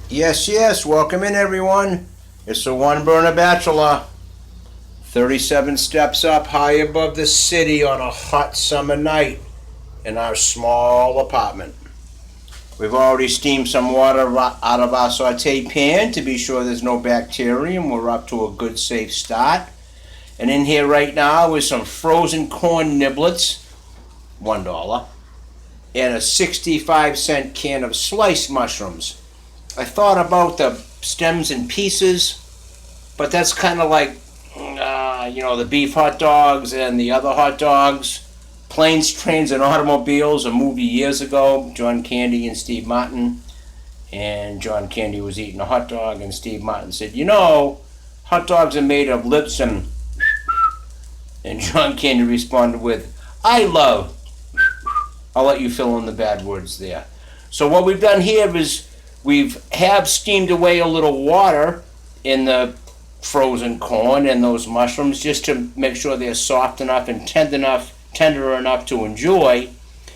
Yes, yes, welcome in everyone. It's the One Burner Bachelor. 37 steps up high above the city on a hot summer night in our small apartment. We've already steamed some water out of our saute pan to be sure there's no bacteria, and we're up to a good safe start. And in here right now is some frozen corn niblets, $1, and a 65-cent can of sliced mushrooms. I thought about the stems and pieces, but that's kind of like, the beef hot dogs and the other hot dogs. Planes, Trains, and Automobiles, a movie years ago, John Candy and Steve Martin. And John Candy was eating a hot dog, and Steve Martin said, hot dogs are made of lips and John Candy responded with, I love. I'll let you fill in the bad words there. So what we've done here is have steamed away a little water in the frozen corn and those mushrooms just to make sure they're soft enough and tender enough to enjoy.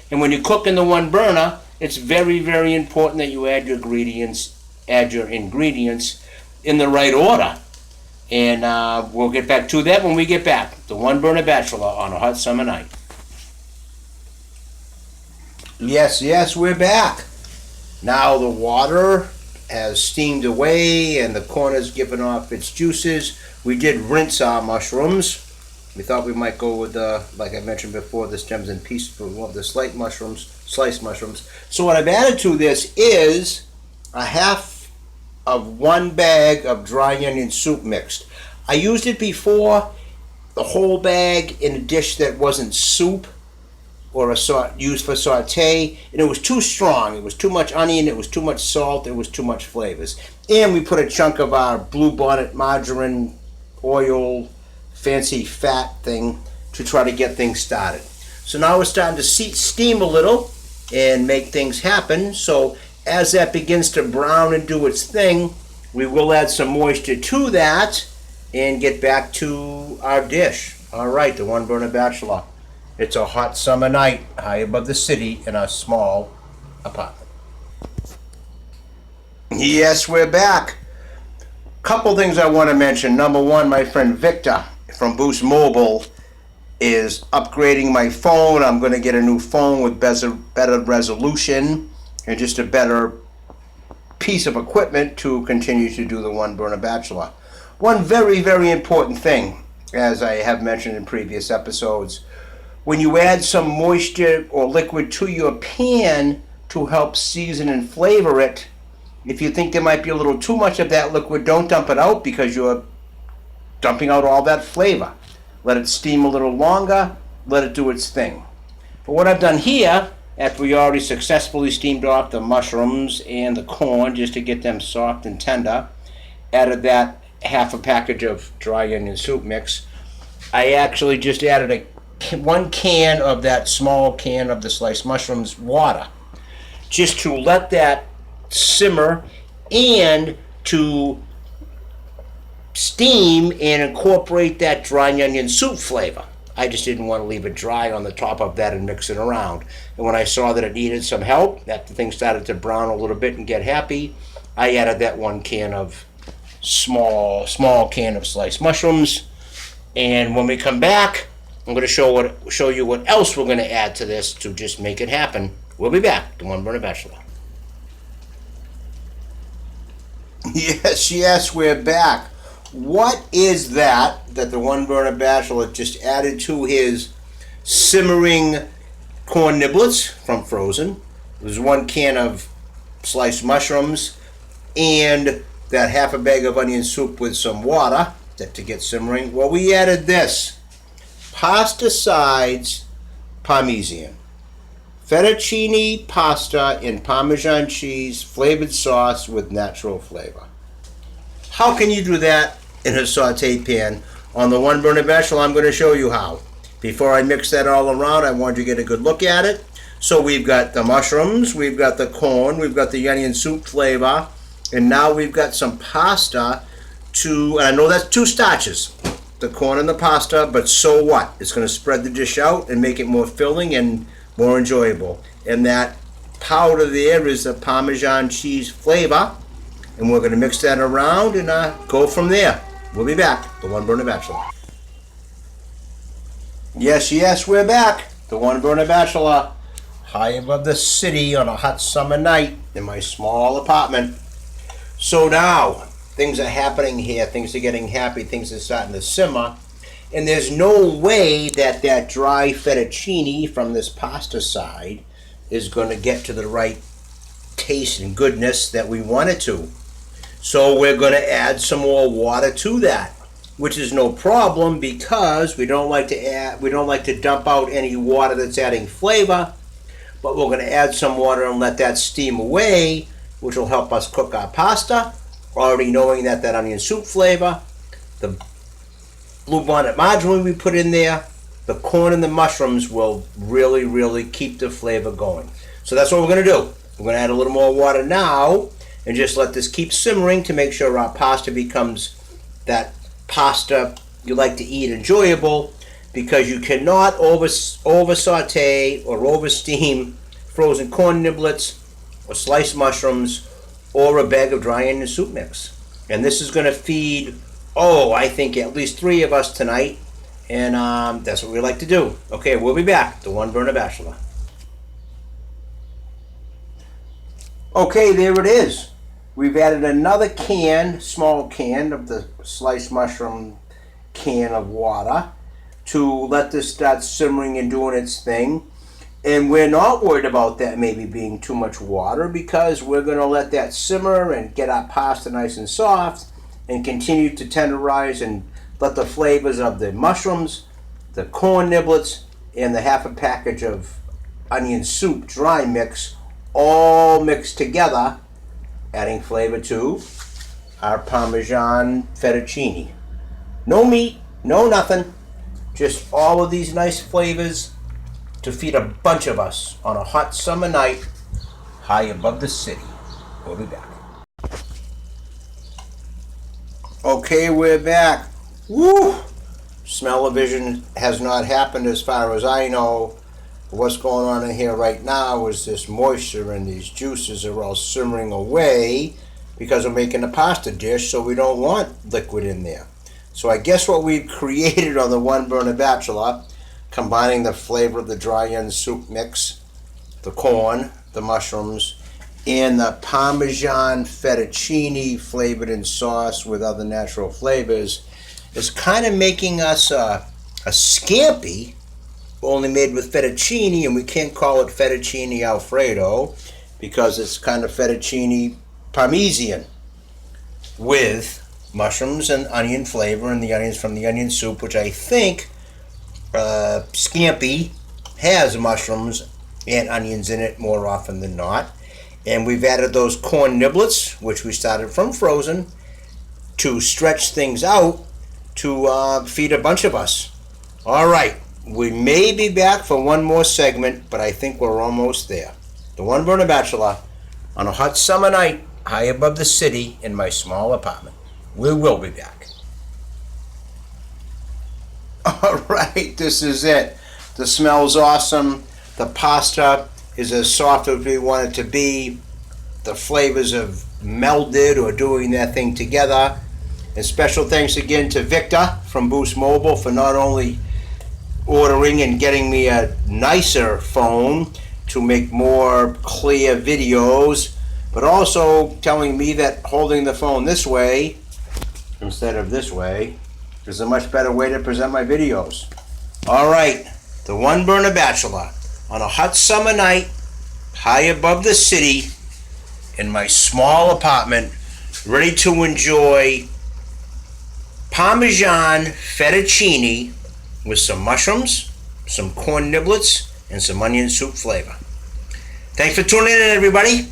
And when you cook in the one burner, it's very, very important that you add your ingredients in the right order. And we'll get back to that when we get back. The One Burner Bachelor on a hot summer night. Yes, yes, we're back. Now the water has steamed away and the corn has given off its juices. We did rinse our mushrooms. We thought we might go with like I mentioned before, the stems and pieces, the sliced mushrooms. So what I've added to this is a half of 1 bag of dry onion soup mixed. I used it before, the whole bag in a dish that wasn't soup or used for saute, and it was too strong. It was too much onion, it was too much salt, it was too much flavors. And we put a chunk of our Blue Bonnet margarine oil fancy fat thing to try to get things started. So now we're starting to steam a little and make things happen. So as that begins to brown and do its thing, we will add some moisture to that and get back to our dish. All right, the One Burner Bachelor. It's a hot summer night high above the city in a small apartment. Yes, we're back. Couple things I want to mention. Number one, my friend Victor from Boost Mobile is upgrading my phone. I'm going to get a new phone with better resolution and just a better piece of equipment to continue to do the One Burner Bachelor. One very, very important thing, as I have mentioned in previous episodes, when you add some moisture or liquid to your pan to help season and flavor it, if you think there might be a little too much of that liquid, don't dump it out because you're dumping out all that flavor. Let it steam a little longer, let it do its thing. But what I've done here, after we already successfully steamed off the mushrooms and the corn just to get them soft and tender, added that half a package of dry onion soup mix, I actually just added 1 can of that small can of the sliced mushrooms water, just to let that simmer and to steam and incorporate that dry onion soup flavor. I just didn't want to leave it dry on the top of that and mix it around. And when I saw that it needed some help, that the thing started to brown a little bit and get happy, I added that 1 can of small can of sliced mushrooms. And when we come back, I'm going to show you what else we're going to add to this to just make it happen. We'll be back. The One Burner Bachelor. Yes, yes, we're back. What is that the One Burner Bachelor just added to his simmering corn niblets from frozen? There's 1 can of sliced mushrooms and that half a bag of onion soup with some water to get simmering. Well, we added this. Pasta sides Parmesan. Fettuccine pasta in Parmesan cheese flavored sauce with natural flavor. How can you do that in a saute pan? On the One Burner Bachelor, I'm going to show you how. Before I mix that all around, I want you to get a good look at it. So we've got the mushrooms, we've got the corn, we've got the onion soup flavor, and now we've got some pasta and I know that's 2 starches, the corn and the pasta, but so what? It's going to spread the dish out and make it more filling and more enjoyable. And that powder there is the Parmesan cheese flavor and we're going to mix that around and go from there. We'll be back. The One Burner Bachelor. Yes, we're back. The One Burner Bachelor. High above the city on a hot summer night in my small apartment. So now, things are happening here. Things are getting happy. Things are starting to simmer. And there's no way that that dry fettuccine from this pasta side is going to get to the right taste and goodness that we want it to. So we're going to add some more water to that, which is no problem because we don't like to dump out any water that's adding flavor, but we're going to add some water and let that steam away, which will help us cook our pasta, already knowing that onion soup flavor, the bluebonnet marjoram we put in there, the corn and the mushrooms will really keep the flavor going. So that's what we're going to do. We're going to add a little more water now and just let this keep simmering to make sure our pasta becomes that pasta you like to eat, enjoyable, because you cannot over saute or over steam frozen corn niblets or sliced mushrooms or a bag of dry onion soup mix. And this is going to feed, I think at least 3 of us tonight, and that's what we like to do. Okay, we'll be back. The One Burner Bachelor. Okay, there it is. We've added another small can of the sliced mushroom can of water to let this start simmering and doing its thing. And we're not worried about that maybe being too much water because we're going to let that simmer and get our pasta nice and soft and continue to tenderize and let the flavors of the mushrooms, the corn niblets, and the half a package of onion soup dry mix all mixed together, adding flavor to our Parmesan fettuccine. No meat, no nothing, just all of these nice flavors to feed a bunch of us on a hot summer night high above the city. We'll be back. Okay, we're back. Woo! Smell-o-vision has not happened as far as I know. What's going on in here right now is this moisture and these juices are all simmering away because we're making a pasta dish, so we don't want liquid in there. So I guess what we've created on the One Burner Bachelor, combining the flavor of the dry onion soup mix, the corn, the mushrooms, and the Parmesan fettuccine flavored in sauce with other natural flavors, is kind of making us a scampi, only made with fettuccine, and we can't call it fettuccine alfredo because it's kind of fettuccine parmesan with mushrooms and onion flavor and the onions from the onion soup, which I think scampi has mushrooms and onions in it more often than not. And we've added those corn niblets, which we started from frozen, to stretch things out to feed a bunch of us. All right. We may be back for one more segment, but I think we're almost there. The One Burner Bachelor on a hot summer night high above the city in my small apartment. We will be back. All right, this is it. The smell's awesome. The pasta is as soft as we want it to be. The flavors have melded or doing their thing together. And special thanks again to Victor from Boost Mobile for not only ordering and getting me a nicer phone to make more clear videos, but also telling me that holding the phone this way instead of this way is a much better way to present my videos. All right, the One Burner Bachelor on a hot summer night high above the city in my small apartment, ready to enjoy Parmesan fettuccine with some mushrooms, some corn niblets, and some onion soup flavor. Thanks for tuning in, everybody.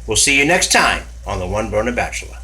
We'll see you next time on the One Burner Bachelor.